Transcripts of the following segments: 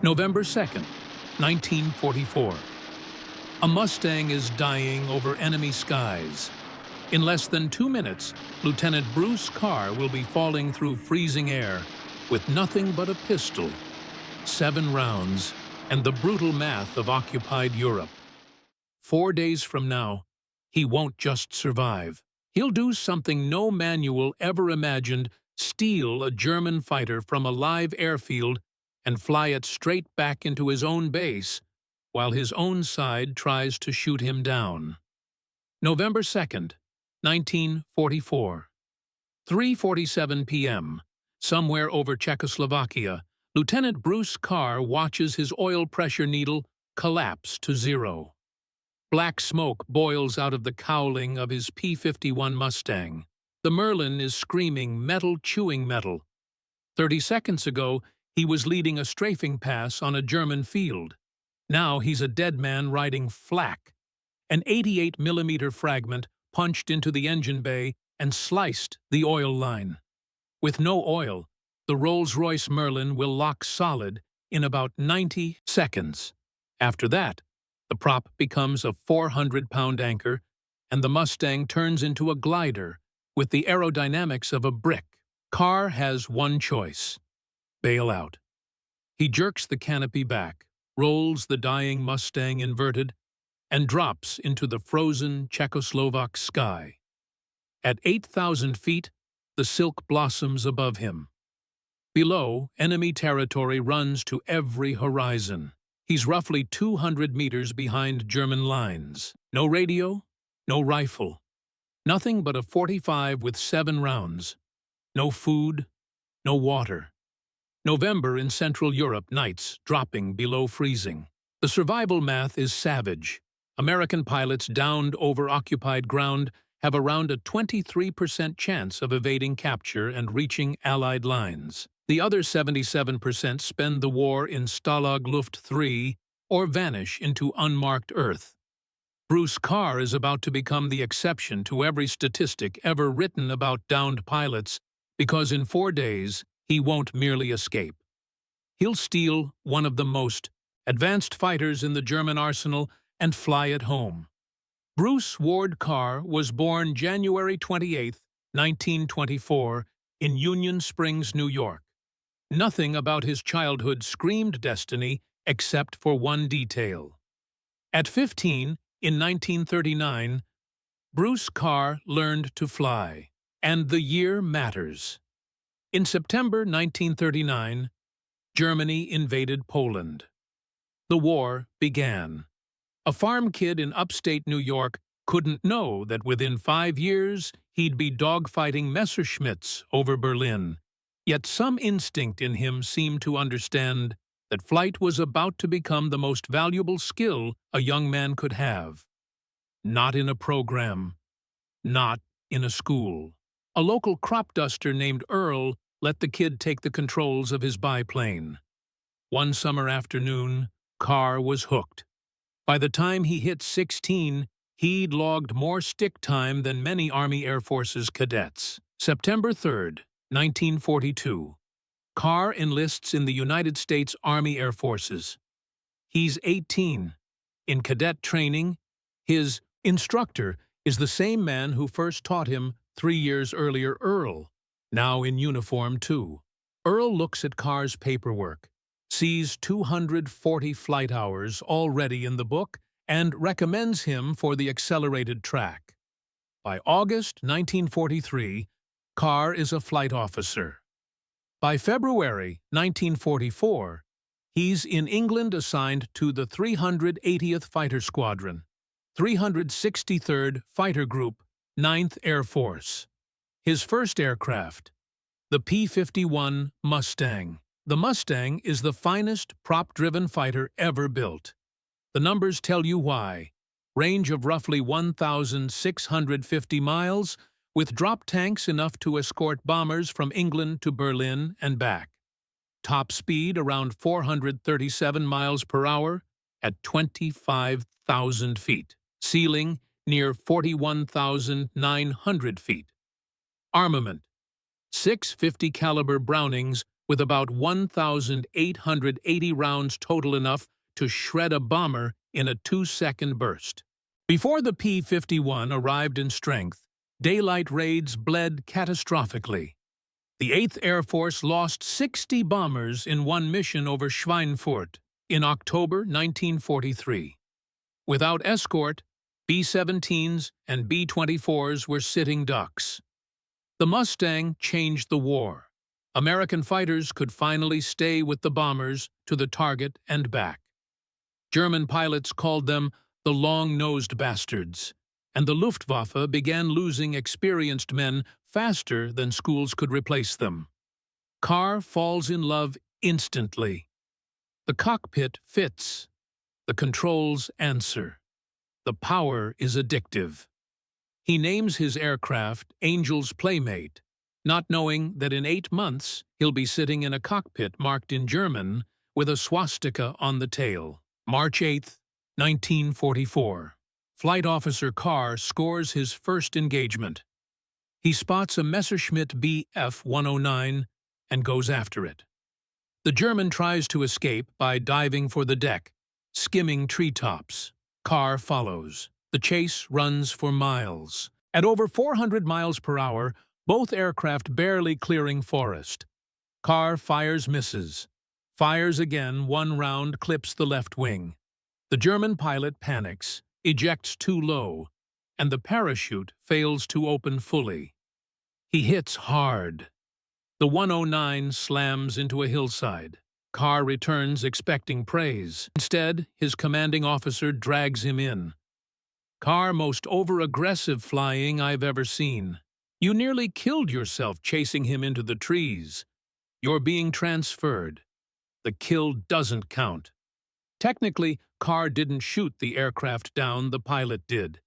November 2nd, 1944. A Mustang is dying over enemy skies. In less than 2 minutes, Lieutenant Bruce Carr will be falling through freezing air with nothing but a pistol, 7 rounds, and the brutal math of occupied Europe. 4 days from now, he won't just survive. He'll do something no manual ever imagined: steal a German fighter from a live airfield and fly it straight back into his own base, while his own side tries to shoot him down. November 2nd, 1944. 3:47 p.m. Somewhere over Czechoslovakia, Lieutenant Bruce Carr watches his oil pressure needle collapse to zero. Black smoke boils out of the cowling of his P-51 Mustang. The Merlin is screaming metal chewing metal. 30 seconds ago, he was leading a strafing pass on a German field. Now he's a dead man riding flak. An 88mm fragment punched into the engine bay and sliced the oil line. With no oil, the Rolls-Royce Merlin will lock solid in about 90 seconds. After that, the prop becomes a 400-pound anchor, and the Mustang turns into a glider with the aerodynamics of a brick. Carr has one choice: bail out. He jerks the canopy back, rolls the dying Mustang inverted, and drops into the frozen Czechoslovak sky. At 8,000 feet, the silk blossoms above him. Below, enemy territory runs to every horizon. He's roughly 200 meters behind German lines. No radio, no rifle. Nothing but a .45 with 7 rounds. No food, no water. November in Central Europe, nights dropping below freezing. The survival math is savage. American pilots downed over occupied ground have around a 23% chance of evading capture and reaching Allied lines. The other 77% spend the war in Stalag Luft 3 or vanish into unmarked Earth. Bruce Carr is about to become the exception to every statistic ever written about downed pilots, because in 4 days, he won't merely escape. He'll steal one of the most advanced fighters in the German arsenal and fly it home. Bruce Ward Carr was born January 28, 1924, in Union Springs, New York. Nothing about his childhood screamed destiny except for one detail. At 15, in 1939, Bruce Carr learned to fly, and the year matters. In September 1939, Germany invaded Poland. The war began. A farm kid in upstate New York couldn't know that within 5 years he'd be dogfighting Messerschmitts over Berlin. Yet some instinct in him seemed to understand that flight was about to become the most valuable skill a young man could have. Not in a program, not in a school. A local crop duster named Earl let the kid take the controls of his biplane. One summer afternoon, Carr was hooked. By the time he hit 16, he'd logged more stick time than many Army Air Forces cadets. September 3rd, 1942. Carr enlists in the United States Army Air Forces. He's 18. In cadet training, his instructor is the same man who first taught him 3 years earlier, Earl, now in uniform too. Earl looks at Carr's paperwork, sees 240 flight hours already in the book, and recommends him for the accelerated track. By August 1943, Carr is a flight officer. By February 1944, he's in England assigned to the 380th Fighter Squadron, 363rd Fighter Group, 9th Air Force. His first aircraft, the P-51 Mustang. The Mustang is the finest prop-driven fighter ever built. The numbers tell you why. Range of roughly 1,650 miles, with drop tanks enough to escort bombers from England to Berlin and back. Top speed around 437 miles per hour at 25,000 feet. Ceiling near 41,900 feet. Armament: 6 50 caliber Brownings with about 1,880 rounds total, enough to shred a bomber in a 2-second burst. Before the P-51 arrived in strength, daylight raids bled catastrophically. The 8th Air Force lost 60 bombers in one mission over Schweinfurt in October 1943. Without escort, B-17s and B-24s were sitting ducks. The Mustang changed the war. American fighters could finally stay with the bombers to the target and back. German pilots called them the long-nosed bastards, and the Luftwaffe began losing experienced men faster than schools could replace them. Carr falls in love instantly. The cockpit fits. The controls answer. The power is addictive. He names his aircraft Angel's Playmate, not knowing that in 8 months he'll be sitting in a cockpit marked in German with a swastika on the tail. March 8, 1944. Flight Officer Carr scores his first engagement. He spots a Messerschmitt Bf 109 and goes after it. The German tries to escape by diving for the deck, skimming treetops. Carr follows. The chase runs for miles. At over 400 miles per hour, both aircraft barely clearing forest. Carr fires, misses. Fires again, one round clips the left wing. The German pilot panics, ejects too low, and the parachute fails to open fully. He hits hard. The 109 slams into a hillside. Carr returns expecting praise. Instead, his commanding officer drags him in. "Carr, most over-aggressive flying I've ever seen. You nearly killed yourself chasing him into the trees. You're being transferred. The kill doesn't count." Technically, Carr didn't shoot the aircraft down, the pilot did.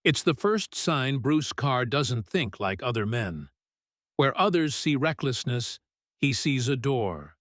It's the first sign Bruce Carr doesn't think like other men. Where others see recklessness, he sees a door.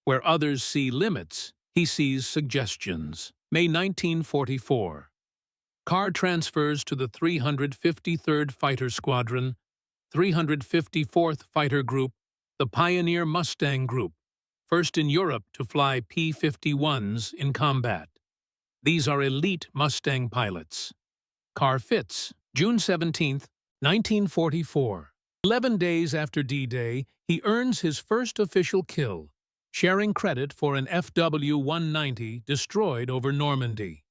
Where others see limits, he sees suggestions. May 1944. Carr transfers to the 353rd Fighter Squadron, 354th Fighter Group, the Pioneer Mustang Group, first in Europe to fly P-51s in combat. These are elite Mustang pilots. Carr fits. June 17, 1944. 11 days after D-Day, he earns his first official kill, sharing credit for an Fw-190 destroyed over Normandy.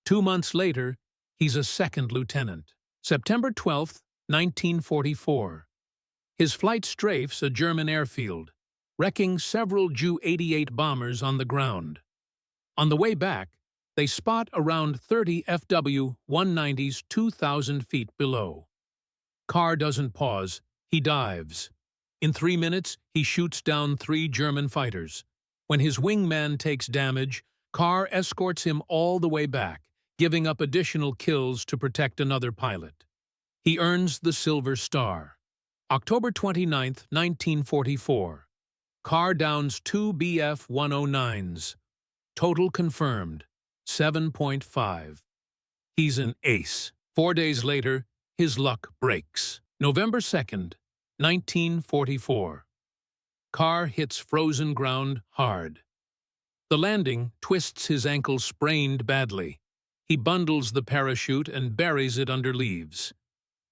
2 months later, he's a second lieutenant. September 12, 1944. His flight strafes a German airfield, wrecking several Ju-88 bombers on the ground. On the way back, they spot around 30 Fw-190s 2,000 feet below. Carr doesn't pause, he dives. In 3 minutes, he shoots down 3 German fighters. When his wingman takes damage, Carr escorts him all the way back, giving up additional kills to protect another pilot. He earns the Silver Star. October 29, 1944. Carr downs 2 Bf-109s. Total confirmed, 7.5. He's an ace. 4 days later, his luck breaks. November 2nd, 1944. Carr hits frozen ground hard. The landing twists his ankle sprained badly. He bundles the parachute and buries it under leaves.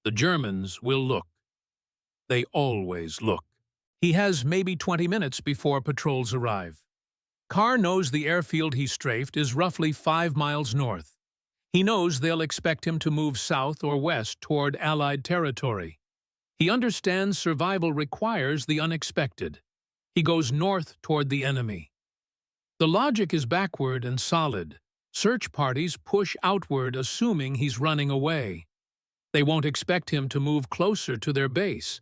The Germans will look. They always look. He has maybe 20 minutes before patrols arrive. Carr knows the airfield he strafed is roughly 5 miles north. He knows they'll expect him to move south or west toward Allied territory. He understands survival requires the unexpected. He goes north toward the enemy. The logic is backward and solid. Search parties push outward assuming he's running away. They won't expect him to move closer to their base.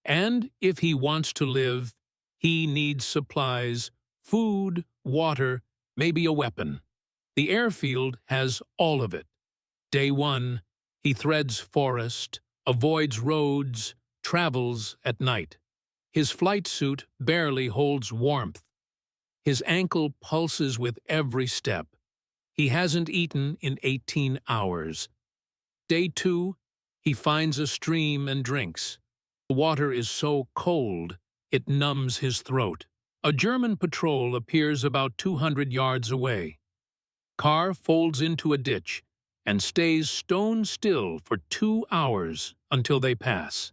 And if he wants to live, he needs supplies, food, water, maybe a weapon. The airfield has all of it. Day 1, he threads forest, avoids roads, travels at night. His flight suit barely holds warmth. His ankle pulses with every step. He hasn't eaten in 18 hours. Day 2, he finds a stream and drinks. The water is so cold, It numbs his throat. A German patrol appears about 200 yards away. Carr folds into a ditch and stays stone still for 2 hours until they pass.